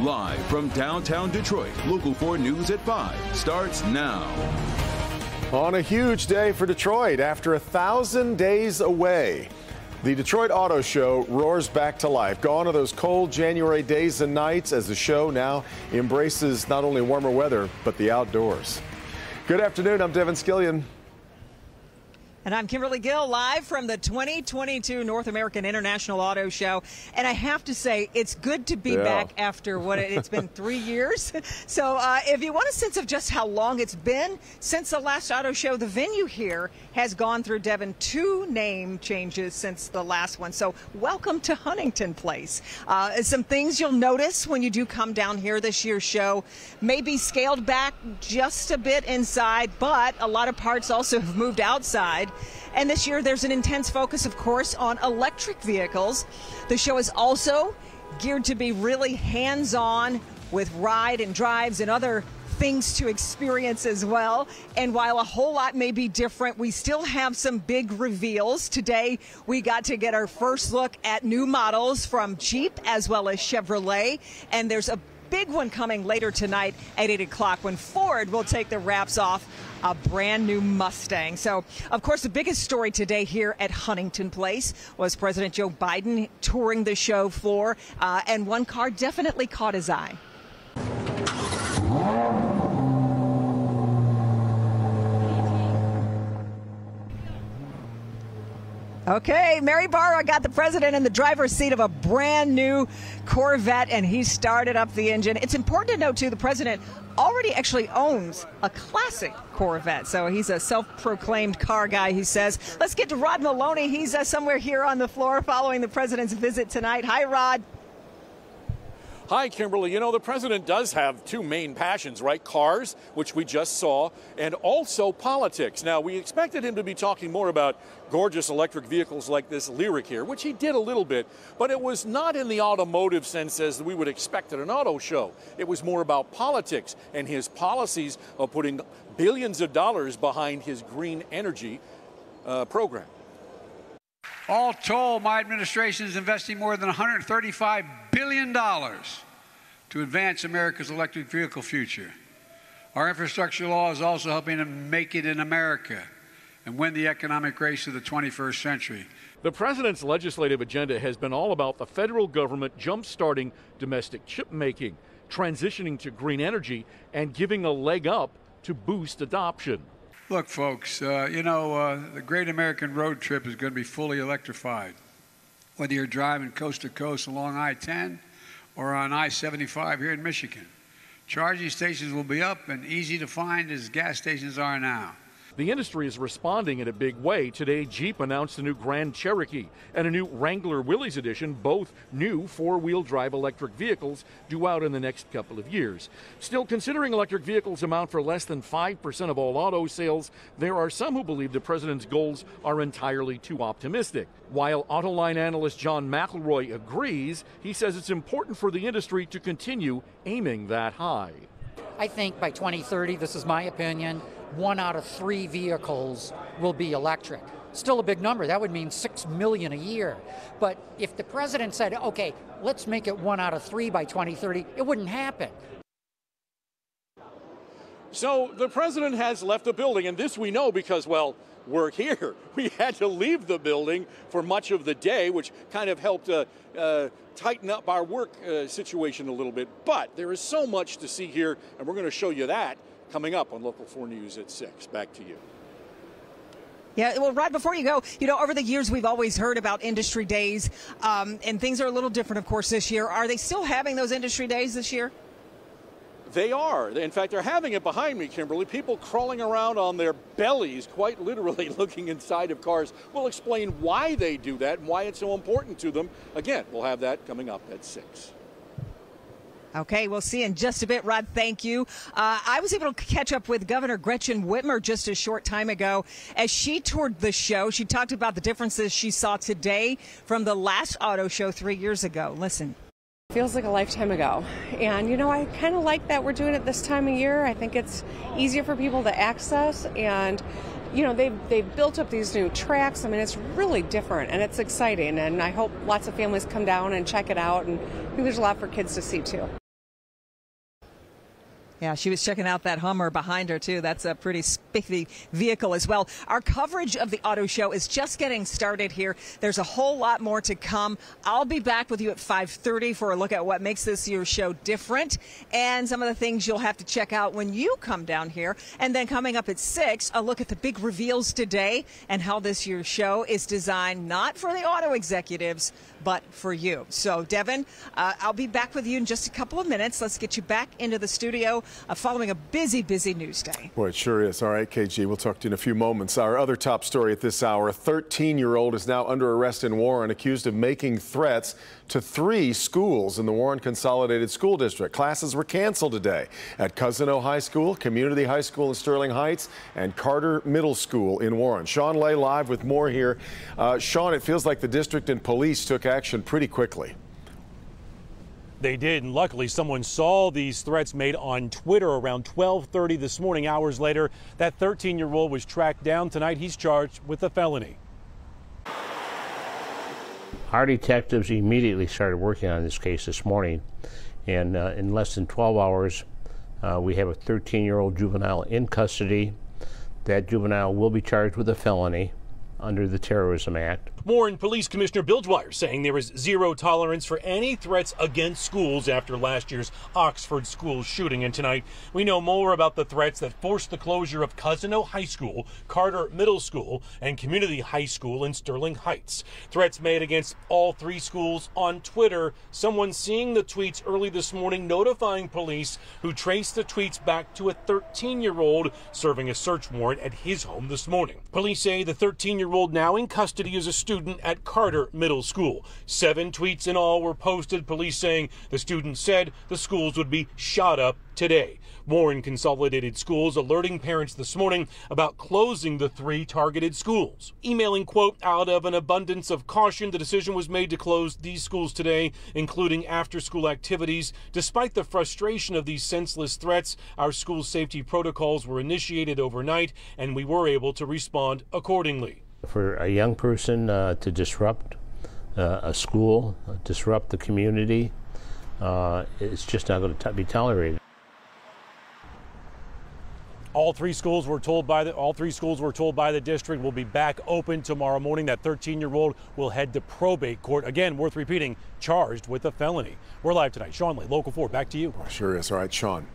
Live from downtown Detroit, Local 4 News at 5 starts now. On a huge day for Detroit, after 1,000 days away, the Detroit Auto Show roars back to life. Gone are those cold January days and nights as the show now embraces not only warmer weather, but the outdoors. Good afternoon, I'm Devin Skillion. And I'm Kimberly Gill, live from the 2022 North American International Auto Show. And I have to say, it's good to be back after it's been 3 years. So if you want a sense of just how long it's been since the last auto show, the venue here has gone through, Devin, 2 name changes since the last one. So welcome to Huntington Place. Some things you'll notice when you do come down here this year's show may be scaled back just a bit inside, but a lot of parts also have moved outside. And this year there's an intense focus, of course, on electric vehicles. The show is also geared to be really hands-on with ride and drives and other things to experience as well. And while a whole lot may be different, we still have some big reveals. Today we got to get our first look at new models from Jeep as well as Chevrolet. And there's a big one coming later tonight at 8 o'clock when Ford will take the wraps off a brand new Mustang. So, of course, the biggest story today here at Huntington Place was President Joe Biden touring the show floor, and one car definitely caught his eye. Okay, Mary Barra got the president in the driver's seat of a brand new Corvette, and he started up the engine. It's important to note, too, the president already actually owns a classic Corvette, so he's a self-proclaimed car guy, he says. Let's get to Rod Maloney. He's somewhere here on the floor following the president's visit tonight. Hi, Rod. Hi, Kimberly. You know, the president does have 2 main passions, right? Cars, which we just saw, and also politics. Now, we expected him to be talking more about gorgeous electric vehicles like this Lyriq here, which he did a little bit, but it was not in the automotive sense as we would expect at an auto show. It was more about politics and his policies of putting billions of dollars behind his green energy program. All told, my administration is investing more than $135 billion to advance America's electric vehicle future. Our infrastructure law is also helping to make it in America and win the economic race of the 21st century. The president's legislative agenda has been all about the federal government jump-starting domestic chip making, transitioning to green energy, and giving a leg up to boost adoption. Look, folks, the Great American Road Trip is going to be fully electrified. Whether you're driving coast to coast along I-10 or on I-75 here in Michigan, charging stations will be up and easy to find as gas stations are now. The industry is responding in a big way. Today, Jeep announced a new Grand Cherokee and a new Wrangler Willys Edition, both new 4-wheel drive electric vehicles due out in the next couple of years. Still, considering electric vehicles amount for less than 5% of all auto sales, there are some who believe the president's goals are entirely too optimistic. While Autoline analyst John McElroy agrees, he says it's important for the industry to continue aiming that high. I think by 2030, this is my opinion, 1 out of 3 vehicles will be electric. Still a big number. That would mean 6 million a year. But if the president said, okay, let's make it 1 out of 3 by 2030, it wouldn't happen. So the president has left the building, and this we know because, well, we're here. We had to leave the building for much of the day, which kind of helped tighten up our work situation a little bit. But there is so much to see here, and we're going to show you that coming up on Local 4 News at 6. Back to you. Yeah, well, Rod, before you go, over the years we've always heard about industry days, and things are a little different, of course, this year. Are they still having those industry days this year? They are. In fact, they're having it behind me, Kimberly. People crawling around on their bellies, quite literally looking inside of cars. We'll explain why they do that and why it's so important to them. Again, we'll have that coming up at 6. Okay, we'll see in just a bit. Rod, thank you. I was able to catch up with Governor Gretchen Whitmer just a short time ago. As she toured the show, she talked about the differences she saw today from the last auto show 3 years ago. Listen. Feels like a lifetime ago. And, I kind of like that we're doing it this time of year. I think it's easier for people to access. And, they've built up these new tracks. I mean, it's really different and it's exciting. And I hope lots of families come down and check it out. And I think there's a lot for kids to see, too. Yeah, she was checking out that Hummer behind her, too. That's a pretty spiffy vehicle as well. Our coverage of the auto show is just getting started here. There's a whole lot more to come. I'll be back with you at 5:30 for a look at what makes this year's show different and some of the things you'll have to check out when you come down here. And then coming up at 6, a look at the big reveals today and how this year's show is designed not for the auto executives, but for you. So, Devin, I'll be back with you in just a couple of minutes. Let's get you back into the studio following a busy news day. Boy, it sure is. All right, KG, we'll talk to you in a few moments. Our other top story at this hour, a 13-year-old is now under arrest in Warren, accused of making threats to 3 schools in the Warren Consolidated School District. Classes were canceled today at Cousino High School, Community High School in Sterling Heights, and Carter Middle School in Warren. Sean Lay live with more here. Sean, it feels like the district and police took action pretty quickly. They did, and luckily someone saw these threats made on Twitter around 12:30 this morning. Hours later, that 13-year-old was tracked down. Tonight, he's charged with a felony. Our detectives immediately started working on this case this morning, and in less than 12 hours, we have a 13-year-old juvenile in custody. That juvenile will be charged with a felony under the Terrorism Act. Warren Police Commissioner Bill Dwyer saying there is zero tolerance for any threats against schools after last year's Oxford school shooting. And tonight, we know more about the threats that forced the closure of Cousino High School, Carter Middle School, and Community High School in Sterling Heights. Threats made against all 3 schools on Twitter. Someone seeing the tweets early this morning notifying police, who traced the tweets back to a 13-year-old serving a search warrant at his home this morning. Police say the 13-year-old now in custody is a student at Carter Middle School. 7 tweets in all were posted, police saying the student said the schools would be shot up today. Warren Consolidated Schools alerting parents this morning about closing the 3 targeted schools. Emailing, quote, out of an abundance of caution, the decision was made to close these schools today, including after-school activities. Despite the frustration of these senseless threats, our school safety protocols were initiated overnight, and we were able to respond accordingly. For a young person to disrupt a school, disrupt the community, it's just not going to be tolerated. All three schools were told by the district will be back open tomorrow morning. That 13-year-old will head to probate court. Again, worth repeating, charged with a felony. We're live tonight. Sean Lay, Local 4, back to you. Sure is. All right, Sean.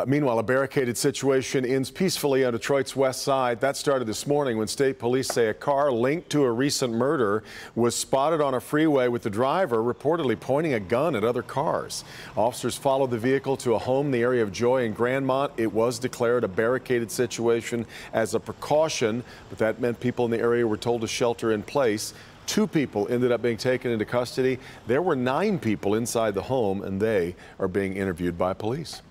Meanwhile, a barricaded situation ends peacefully on Detroit's west side. That started this morning when state police say a car linked to a recent murder was spotted on a freeway with the driver reportedly pointing a gun at other cars. Officers followed the vehicle to a home in the area of Joy and Grandmont. It was declared a barricaded situation as a precaution, but that meant people in the area were told to shelter in place. 2 people ended up being taken into custody. There were 9 people inside the home, and they are being interviewed by police.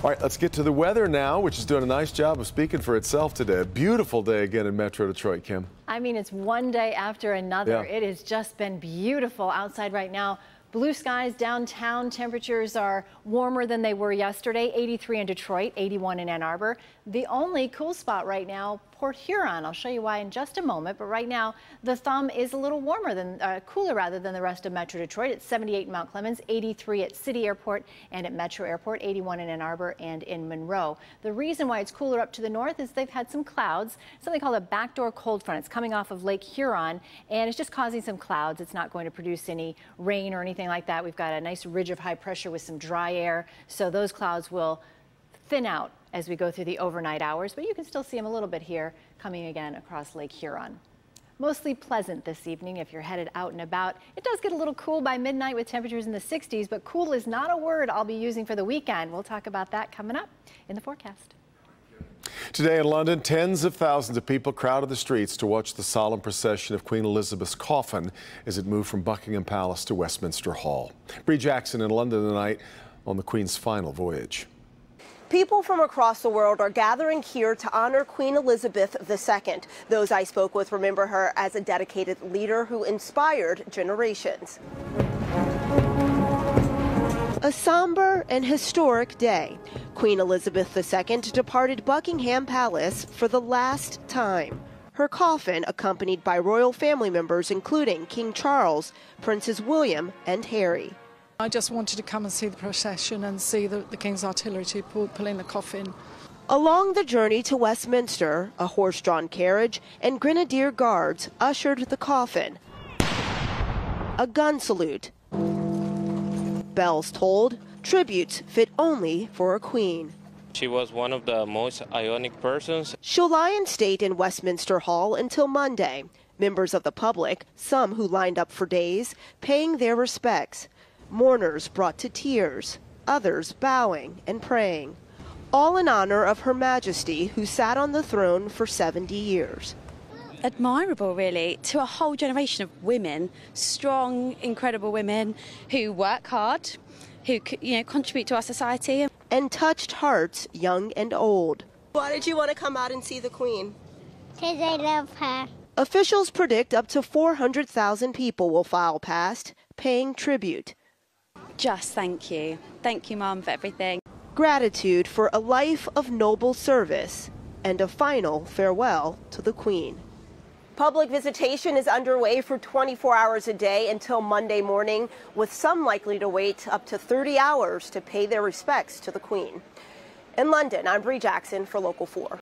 All right, let's get to the weather now, which is doing a nice job of speaking for itself today. A beautiful day again in Metro Detroit, Kim. I mean, it's one day after another. Yeah. It has just been beautiful outside right now. Blue skies downtown. Temperatures are warmer than they were yesterday. 83 in Detroit, 81 in Ann Arbor. The only cool spot right now, Port Huron. I'll show you why in just a moment. But right now, the thumb is a little warmer than, cooler rather than the rest of Metro Detroit. It's 78 in Mount Clemens, 83 at City Airport and at Metro Airport, 81 in Ann Arbor and in Monroe. The reason why it's cooler up to the north is they've had some clouds, something called a backdoor cold front. It's coming off of Lake Huron, and it's just causing some clouds. It's not going to produce any rain or anything like that. We've got a nice ridge of high pressure with some dry air, so those clouds will thin out as we go through the overnight hours, but you can still see them a little bit here coming again across Lake Huron. Mostly pleasant this evening if you're headed out and about. It does get a little cool by midnight with temperatures in the 60s, but cool is not a word I'll be using for the weekend. We'll talk about that coming up in the forecast. Today in London, tens of thousands of people crowded the streets to watch the solemn procession of Queen Elizabeth's coffin as it moved from Buckingham Palace to Westminster Hall. Bree Jackson in London tonight on the Queen's final voyage. People from across the world are gathering here to honor Queen Elizabeth II. Those I spoke with remember her as a dedicated leader who inspired generations. A somber and historic day. Queen Elizabeth II departed Buckingham Palace for the last time. Her coffin accompanied by royal family members including King Charles, Princes William and Harry. I just wanted to come and see the procession and see the King's Artillery pulling the coffin. Along the journey to Westminster, a horse-drawn carriage and grenadier guards ushered the coffin. A gun salute. Bells tolled, tributes fit only for a queen. She was one of the most ionic persons. She'll lie in state in Westminster Hall until Monday. Members of the public, some who lined up for days, paying their respects. Mourners brought to tears, others bowing and praying. All in honor of Her Majesty, who sat on the throne for 70 years. Admirable, really, to a whole generation of women, strong, incredible women who work hard, who contribute to our society. And touched hearts young and old. Why did you want to come out and see the Queen? Because I love her. Officials predict up to 400,000 people will file past, paying tribute. Just thank you. Thank you, Mum, for everything. Gratitude for a life of noble service and a final farewell to the Queen. Public visitation is underway for 24 hours a day until Monday morning, with some likely to wait up to 30 hours to pay their respects to the Queen. In London, I'm Bree Jackson for Local 4.